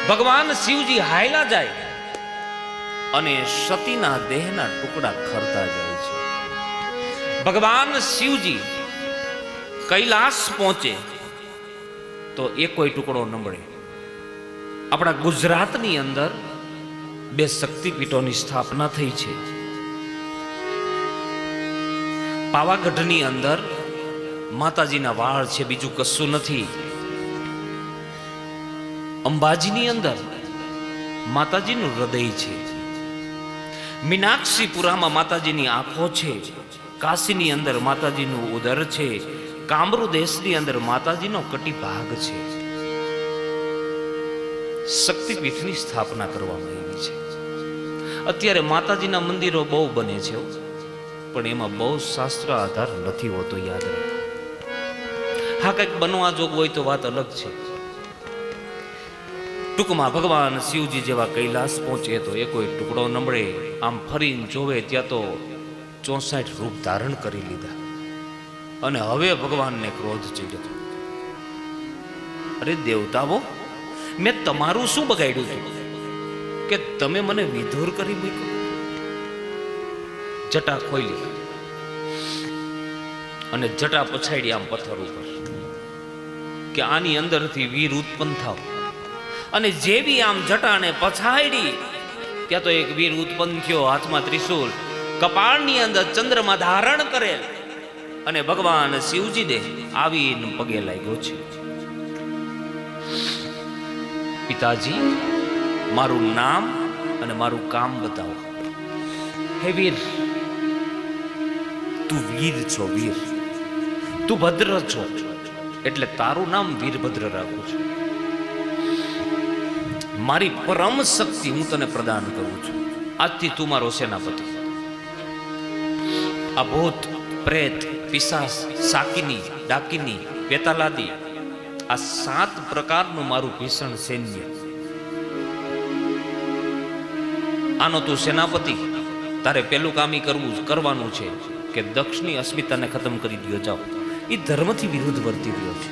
ભગવાન શિવજી હાયલા જાય અને સતીના દેહના ટુકડા ખરતા જાય છે. ભગવાન શિવજી કૈલાસ પહોંચે તો એકોય ટુકડો નબળે. આપણા ગુજરાતની અંદર 2 શક્તિપીઠોની સ્થાપના થઈ છે. પાવાગઢની અંદર માતાજીના વાળ છે, બીજું કશું નથી. અંબાજીની અંદર માતાજીનું હૃદય છે. મીનાક્ષીપુરામાં માતાજીની આંખો છે. કાશીની અંદર માતાજીનું ઉદર છે. કામરૂ દેશની અંદર માતાજીનો કટી ભાગ છે. શક્તિપીઠની સ્થાપના કરવામાં આવી છે. અત્યારે માતાજીના મંદિરો બહુ બને છે, પણ એમાં બહુ શાસ્ત્ર આધાર નથી હોતો, યાદ રાખો. હા, કંઈક બનવા જોગ હોય તો વાત અલગ છે. ટૂંકમાં ભગવાન શિવજી જેવા કૈલાસ પહોંચે તો એ કોઈ ટુકડો નમળે. આમ ફરીને જોવે ત્યાં તો 64 રૂપ ધારણ કરી લીધા. અને હવે ભગવાનને ક્રોધ ચડ્યો. અરે દેવતાઓ, મેં તમારું શું બગાડ્યું હતું કે તમે મને વિધુર કરી મૂક્યો? જટા ખોલી અને જટા પછાડી આમ પથ્થર ઉપર કે આની અંદરથી વીર ઉત્પન્ન થાવ. અને જેવી આમ જટાને પછાડી ત્યાં તો એક વીર ઉત્પન્ન થયો, હાથમાં ત્રિશૂલ, કપાળની અંદર ચંદ્રમા ધારણ કરેલ. અને ભગવાન શિવજીને આવીને પગે લાગ્યો છે. પિતાજી, મારું નામ અને મારું કામ બતાવો. હે વીર, તું વીર છો, વીર. તું ભદ્ર છો, એટલે તારું નામ વીરભદ્ર રાખું છું. મારી પરમ શક્તિ હું તને પ્રદાન કરું છું. આજથી તું મારો સેનાપતિ. આ ભૂત, પ્રેત, પિશાચ, શાકિની, ડાકિની, પેતાલાદી, આ 7 પ્રકારનું મારું ભીષણ સૈન્ય. આનો તું સેનાપતિ. તારે પેલું કામ કરવાનું છે કે દક્ષની અસ્મિતાને ખતમ કરી દો. જાઓ. એ ધર્મથી વિરુદ્ધ વર્તી રહ્યો છે.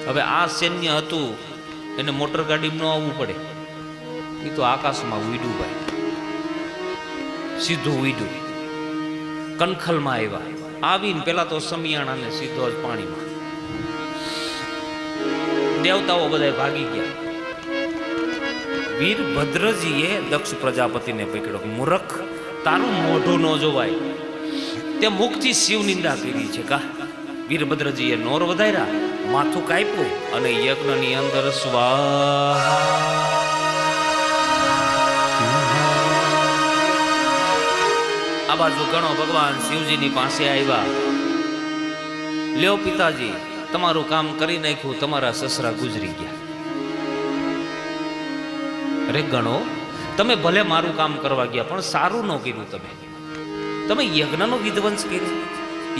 હવે આ સૈન્ય હતું, એને મોટર ગાડીમાં ન આવવું પડે. એ તો આકાશમાં ઉડ્યું, ભાઈ, સીધું ઉડ્યું. કનખલમાં આવ્યા. આવીને પેલા તો સમિયાણાને સીધો જ પાણીમાં. દેવતાઓ બધા ભાગી ગયા. વીરભદ્રજીએ દક્ષ પ્રજાપતિને પકડ્યો. મૂર્ખ, તારું મોઢું ન જોવાય. તે મુખથી શિવ નિંદા કરી છે. કા વીરભદ્રજીએ નોર વધાર્યા, માથું કાપ્યું અને યજ્ઞની અંદર સ્વાહા. આ બાજુ ગણો ભગવાન શિવજીની પાસે આવ્યા. લ્યો પિતાજી, તમારું કામ કરી નાખ્યું, તમારા સસરા ગુજરી ગયા. અરે ગણો, તમે ભલે મારું કામ કરવા ગયા પણ સારું ન કર્યું. તમે યજ્ઞનો વિધ્વંસ કર્યો.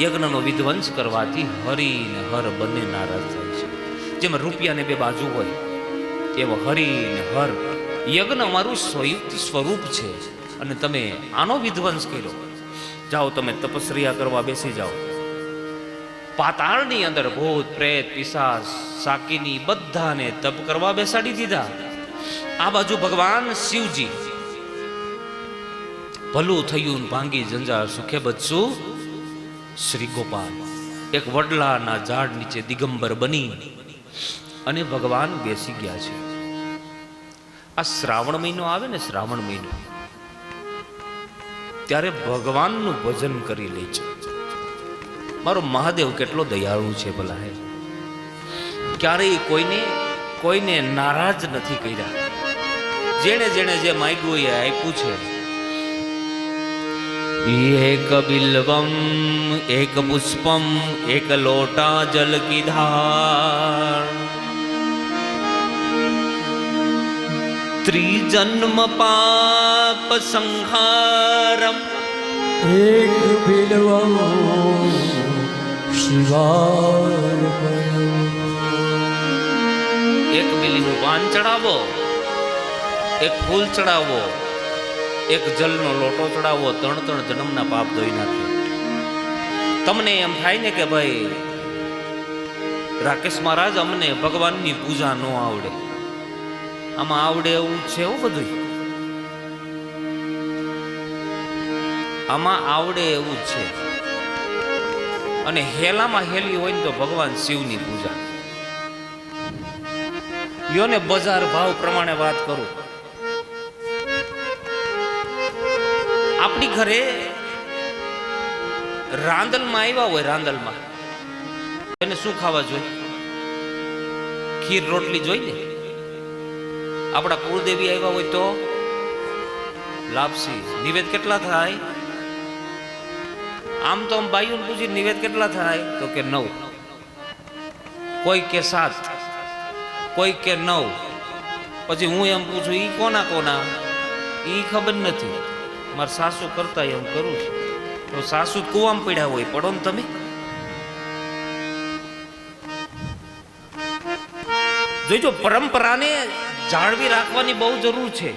યજ્ઞનો વિધ્વંસ કરવાથી હરિ ને હર બંને નારાજ થાય છે. જેમ રૂપિયાને 2 બાજુ હોય એવો હરિ ને હર યજ્ઞ અમારું સંયુક્ત સ્વરૂપ છે અને તમે આનો વિધ્વંસ કર્યો. જાઓ તમે તપસ્યા કરવા બેસી જાઓ. પાતાળની અંદર ભૂત પ્રેત પિશાચ સાકીની બધાને તપ કરવા બેસાડી દીધા. આ બાજુ ભગવાન શિવજી ભલું થયું ભાંગી જંજાર સુખે બચશું શ્રી ગોપાલ એક વડલાના ઝાડ નીચે દિગંબર બની અને ભગવાન બેસી ગયા છે. આ શ્રાવણ મહિનો આવે ને, શ્રાવણ મહિનો, ત્યારે ભગવાનનું ભજન કરી લે છે. મારો મહાદેવ કેટલો દયાળુ છે ભલા હે, ક્યારેય કોઈને નારાજ નથી કર્યા. જેણે જેણે જે માંગ્યું એ આપ્યું છે. એક બિલ્વમ એક પુષ્પમ એક લોટા જલ કી ધાર ત્રિજન્મ પાપ સંહારમ એક બિલ્વમ શિવાર્પણમ. એક બિલીનું પાન ચડાવો, એક ફૂલ ચડાવો, એક જલનો લોટો ચડાવો, 3 જન્મના પાપ ધોઈ નાખે. તમને એમ થાય ને કે ભાઈ રાકેશ મહારાજ અમને ભગવાનની પૂજા ન આવડે. આમાં આવડે એવું છે એવું બધું, આમાં આવડે એવું છે. અને હેલામાં હેલી હોય ને તો ભગવાન શિવની પૂજા. લ્યો ને બજાર ભાવ પ્રમાણે વાત કરું. આપણી ઘરે રાંદલમાં આવ્યા હોય, રાંદલમાં એને શું ખાવા જોઈએ? ખીર રોટલી જોઈ ને. આપણા કુળદેવી આવ્યા હોય તો લાપસી. નિવેદ કેટલા થાય? આમ તો બાઈઓને પૂછી નિવેદ કેટલા થાય તો કે 9, કોઈ કે 7, કોઈ કે 9. પછી હું એમ પૂછું ઈ કોના કોના, ઈ ખબર નથી. મારા સાસુ કરતા એમ કરું છું. તો સાસુ કુવામાં પડ્યા હોય, પડો ને તમે. જોઈજો, પરંપરાને જાળવી રાખવાની બહુ જરૂર છે.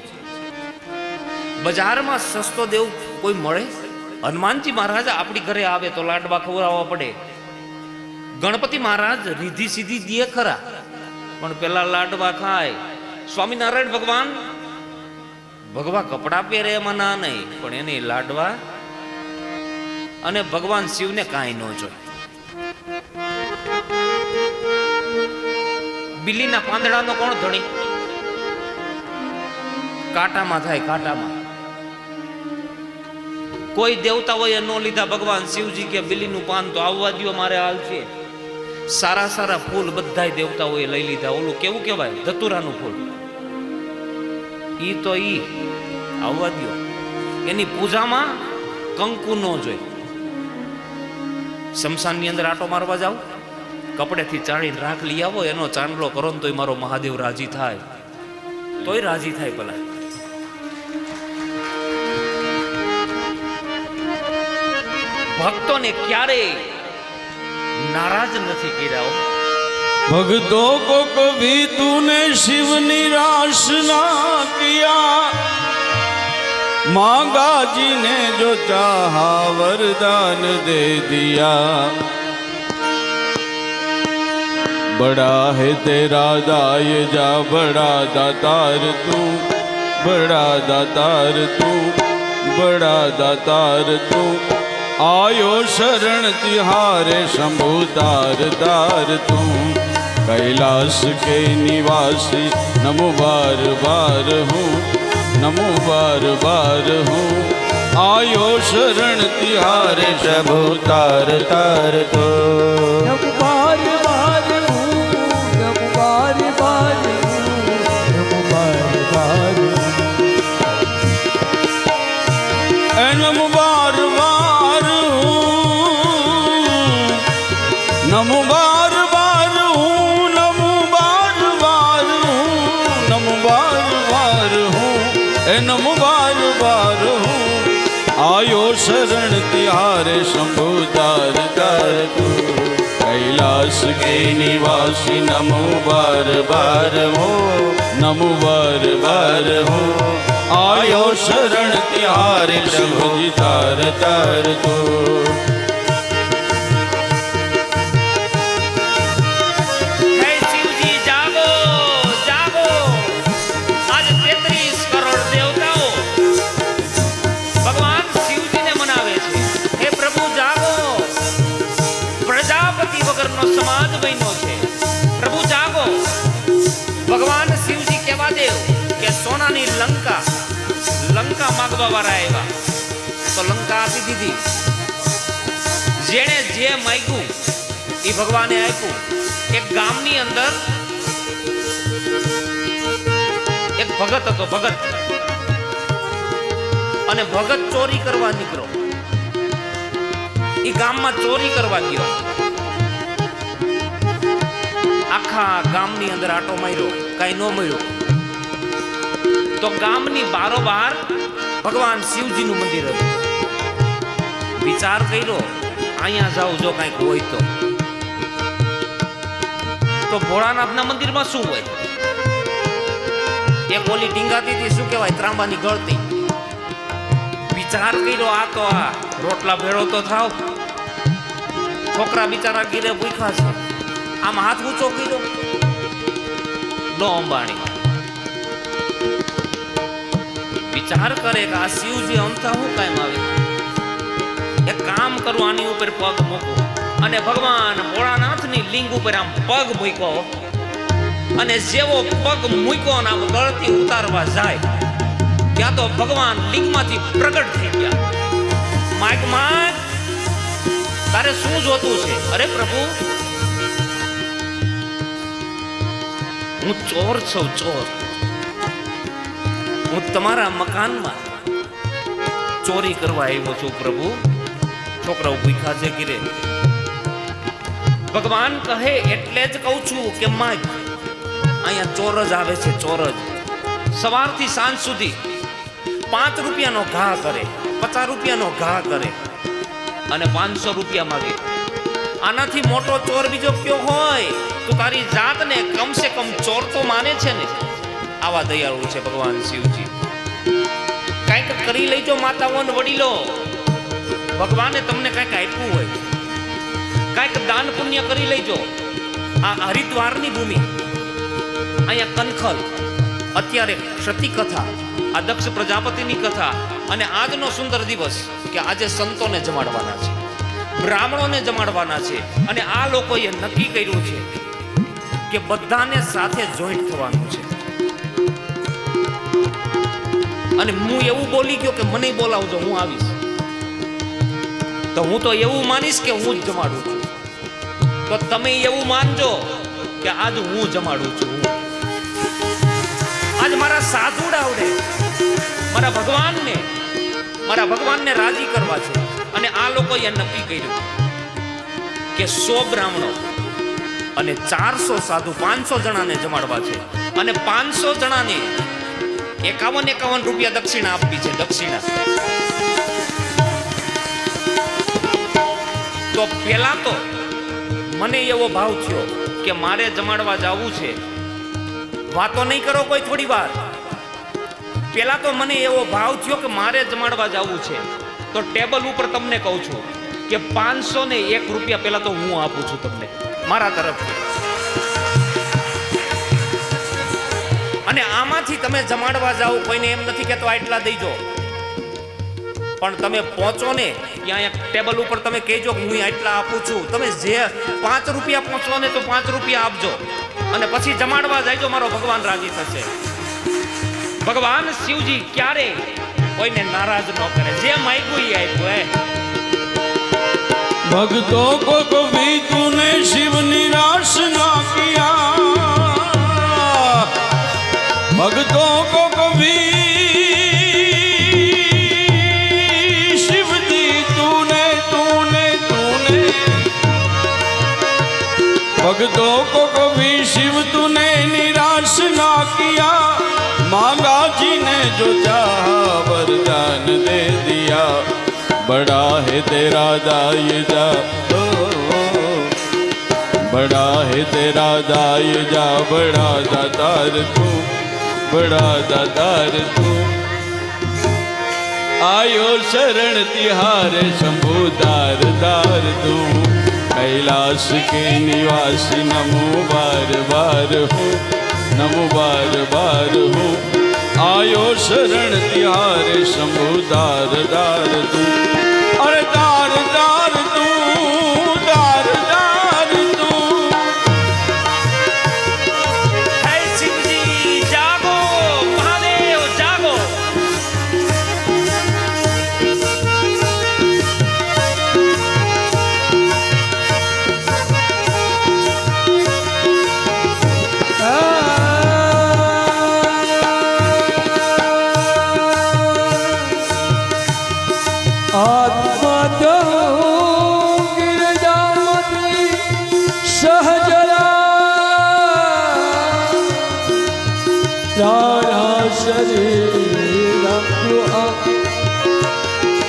બજારમાં સસ્તો દેવ કોઈ મળે? હનુમાનજી મહારાજ આપણી ઘરે આવે તો લાડવા ખવડાવવા પડે. ગણપતિ મહારાજ રીધી સીધી દીએ ખરા, પણ પેલા લાડવા ખાય. સ્વામિનારાયણ ભગવાન ભગવા કપડા પહેરે એમાં ના નહીં, પણ એને લાડવા. અને ભગવાન શિવને કાંઈ ન જોય. બિલ્લીના પાંદડાનો કોણ ધણી? કાંટામાં થાય, કાંટામાં. કોઈ દેવતાઓએ ન લીધા. ભગવાન શિવજી કે બિલ્લીનું પાન તો આવવા દ્યો, મારે હાલ છે. સારા સારા ફૂલ બધાય દેવતાઓએ લઈ લીધા. ઓલું કેવું કહેવાય? ધતુરાનું ફૂલ. ઈ તો ઈ આવવા દ્યો. એની પૂજામાં કંકુ ન જોઈ. શમશાનની અંદર આટો મારવા જાવ, કપડેથી ચાળીને રાખ લઈ આવો, એનો ચાંદલો કરો ને તોય મારો મહાદેવ રાજી થાય. તોય રાજી થાય ભલા. ભક્તોને ક્યારેય नाराज नहीं किया। भक्तों को कभी तूने शिव निराश ना किया, मांगा जी ने जो चाहा वरदान दे दिया। बड़ा है तेरा दाय जा बड़ा दातार तू, बड़ा दातार तू, बड़ा दातार तू। आयो शरण तिहारे शंभु तार तार तू, कैलाश के निवासी नमो बार बार हूँ, नमो बार बार हूँ। आयो शरण तिहारे शंभु तार तार तू, नमो बार बार हूँ, नमो बार बार हूँ, नमो बार बार हूँ। नमो बार बार नमो बार बार हूँ, नमो बार बार हूँ, नमो बार बार हूँ, नमो बार बार हूँ। आयो शरण तिहारे शंभु तार तार तू, कैलाश के निवासी नमो बार बार हो, नमो बार बार हो। आयो शरण तिहारे प्रभु जी तार तार तो। હે શિવજી જાગો જાગો, આજ 33 કરોડ દેવતાઓ ભગવાન શિવજીને મનાવે છે. હે પ્રભુ જાગો, પ્રજાપતિ વગરનો સમાજ બન્યો છે. પ્રભુ જાગો. ભગવાન શિવજી કેવા દેવ કે સોનાની લંકા માગવા વાળા આવ્યા તો લંકા આપી દીધી. જેણે જે માંગ્યું એ ભગવાને આપ્યું. એક ગામની અંદર એક ભગત હતો, ભગત. અને ભગત ચોરી કરવા નીકળ્યો. એ ગામમાં ચોરી કરવા ગયો. આખા ગામની અંદર આટો માર્યો, કઈ ન મળ્યું. તો ગામની બારોબાર ભગવાન શિવજીનું મંદિર હતું. વિચાર કર્યો અહીંયા જાઉં જો કઈક હોય તો ભોળાનાથના મંદિરમાં શું હોય? એક ઓલી ટીંગાતી હતી, શું કહેવાય, ત્રાંબાની ગળતી. વિચાર કર્યો આ તો આ રોટલા ભેળો તો થાવ. છોકરા બિચારા ગીરે ભૂખ્યા છે. આમ હાથ ઊંચો કર્યો, નો અંબાણી. વિચાર કરે કે આ શિવજી અમથા હું કાયમ આવે. એક કામ કરું, આની ઉપર પગ મૂકું. અને ભગવાન ભોળાનાથની લિંગ ઉપર આમ પગ મૂક્યો. અને જેવો પગ મૂક્યો ને આમ ગળતી ઉતારવા જાય ત્યાં તો ભગવાન લિંગમાંથી પ્રગટ થઈ ગયા. માગ માગ, તારે શું જોતું છે? અરે પ્રભુ, હું ચોર છું, ચોર. હું તમારા મકાનમાં ચોરી કરવા આવ્યો છું પ્રભુ. છોકરાઓ ભૂખ્યા છે ગીરે. ભગવાન કહે એટલે જ કહું છું કે માગ. અહીંયા ચોર જ આવે છે, ચોર જ. સવારથી સાંજ સુધી 5 રૂપિયાનો ઘા કરે, 50 રૂપિયાનો ઘા કરે અને 500 રૂપિયા માગે. આનાથી મોટો ચોર બીજો કયો હોય? તું તારી જાતને કમસે કમ ચોર તો માને છે ને. આવા દયાળુ છે ભગવાન શિવજી. કંઈક કરી લેજો માતાઓ ને વડીલો. ભગવાને તમને કંઈક આપ્યું હોય, કંઈક દાન પુણ્ય કરી લેજો. આ હરિદ્વારની ભૂમિ, અહીંયા કનખલ, અત્યારે ક્ષતિ કથા, આ દક્ષ પ્રજાપતિની કથા. અને આજનો સુંદર દિવસ કે આજે સંતોને જમાડવાના છે, બ્રાહ્મણોને જમાડવાના છે. અને આ લોકોએ નક્કી કર્યું છે કે બધાને સાથે જોઈન્ટ થવાનું છે. અને હું એવું બોલી ગયો કે મને બોલાવજો, હું આવીશ. તો હું તો એવું માનીશ કે હું જ જમાડું છું. તો તમે એવું માનજો કે આજ હું જમાડું છું. આજ મારા સાધુડાવડે મારા ભગવાનને રાજી કરવા છે. અને આ લોકોએ નક્કી કર્યું કે 100 બ્રાહ્મણો અને 400 સાધુ, 500 જણાને જમાડવા છે. અને 500 જણાને 51 રૂપિયા દક્ષિણા આપવી છે, દક્ષિણા. તો પેલા તો મને એવો ભાવ થયો કે મારે જમાડવા જવું છે. વાતો નહીં કરો કોઈ થોડી વાર. પેલા તો મને એવો ભાવ થયો કે મારે જમાડવા જવું છે. તો ટેબલ ઉપર તમને કહું છું કે 501 રૂપિયા પેલા તો હું આપું છું તમને મારા તરફથી. અને આમાંથી તમે જમાડવા જાઓ, કોઈને એમ નથી કે તો આટલા દઈજો. પણ તમે પહોંચો ને ત્યાં એક ટેબલ ઉપર તમે કહેજો કે હું આટલા આપું છું. તમે જે 5 રૂપિયા પહોંચો ને તો 5 રૂપિયા આપજો. અને પછી જમાડવા જાયજો, મારો ભગવાન રાજી થશે. ભગવાન શિવજી ક્યારે કોઈને નારાજ ન કરે. જે માંગ્યું એ આપ્યું. भक्तों को कभी तूने शिव निराश ना किया, भक्तों को कभी शिव दी तूने तूने तूने, भक्तों को कभी शिव तूने निराश ना किया। मांगा जी ने जो चाहा वरदान दे दिया, बड़ा है तेरा दायजा। बड़ा है तेरा दाय जा बड़ा दातार तू, बड़ा दातार तू। आयो शरण तिहारे शंभु दार दार तू, कैलाश के निवासी नमो बार बार हूँ, नमो बार बार हूँ। आयो शरण तिहारे शंभु दार दार तू, अरे दार दार तू, दार दार तू। हे शिव जी जागो, महादेव जागो।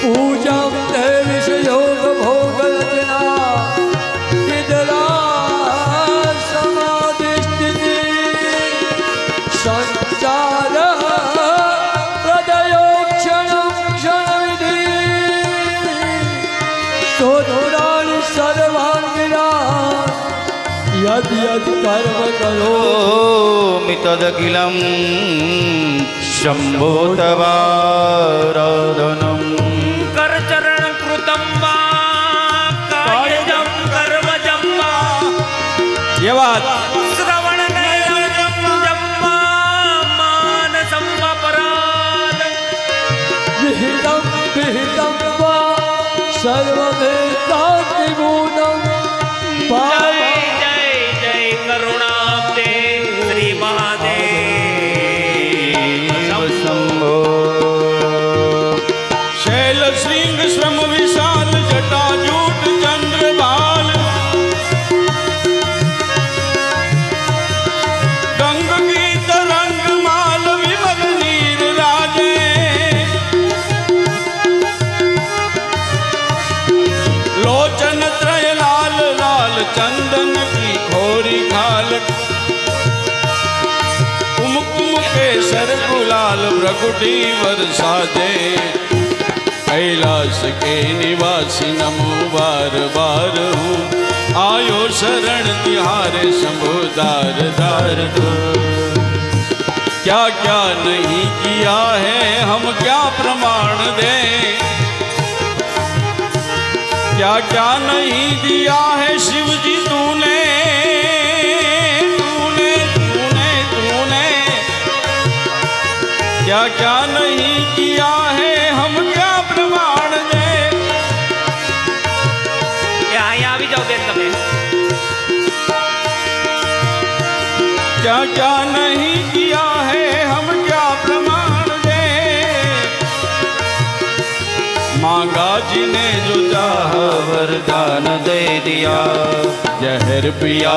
पूजा योग भोग रचना निद्रा समाधि स्थिति संचार हृदयो क्षण क्षण विधि स्तोत्राणि सर्वांगिना यद यद कर्म करो मितदखिलं शम्भो तवाराधनम्। करचरण कृतं वा कायजं कर्मजं वा ये बात श्रवणनयनं जं वा मानसं वा पराद विहितं विहितं वा सर्ववेदातिभूतं जय जय जय करुणाब्दे श्री महादेव शंभो। शैल श्रृंग श्रम विशाल जटाजूट चंद्रभाल, गंग की तरंग माल विमल नीर राजे। लोचन त्रय लाल लाल चंदन की खोरी खाल, कुमकुम केसर गुलाल भ्रकुटी वर्षाजे। कैलाश के निवासी नमो बार बार हूँ, आयो शरण तिहारे शंभु दार दार तू। क्या क्या नहीं किया है हम क्या प्रमाण दें, क्या क्या नहीं दिया है शिव जी तूने, तूने तूने तूने। क्या क्या नहीं किया है हम क्या प्रमाण दे। અહીંયા આવી જાઓ બેન તમે। क्या क्या नहीं किया है हम क्या प्रमाण दे। मांगा जी ने जो चाहा वरदान दे दिया, जहर पिया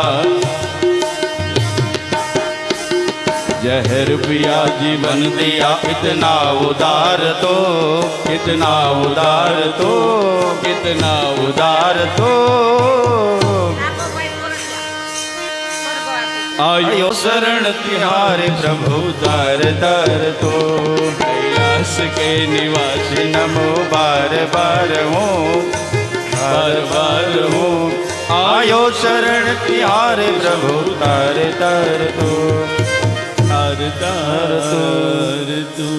जहर पिया जीवन दिया। कितना उदार तो, कितना उदार तो, कितना उदार तो। आयो शरण तिहारे प्रभु दार दार तो, कैलाश के निवासी नमो बार बार हूँ, बार बार हूँ। आयो शरण तिहारे प्रभु तार तार तो, तार तार तू।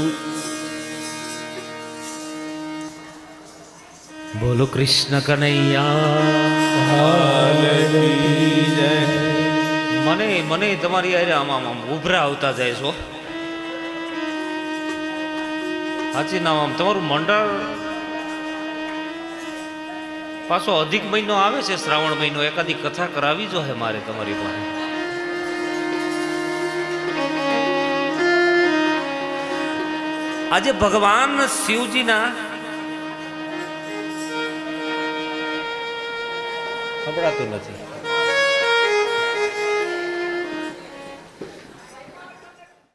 બોલો કૃષ્ણ કનૈયા હાલ કી જય। મને મને તમારી યારે આમ આમ આમ ઉભરા આવતા જાય છો સાચી નામ આમ તમારું મંડળ પાછો અધિક મહિનો આવે છે શ્રાવણ મહિનો એકાદી કથા કરાવી જો હે મારે તમારી પાસે આજે ભગવાન શિવજીના સંભળાતું નથી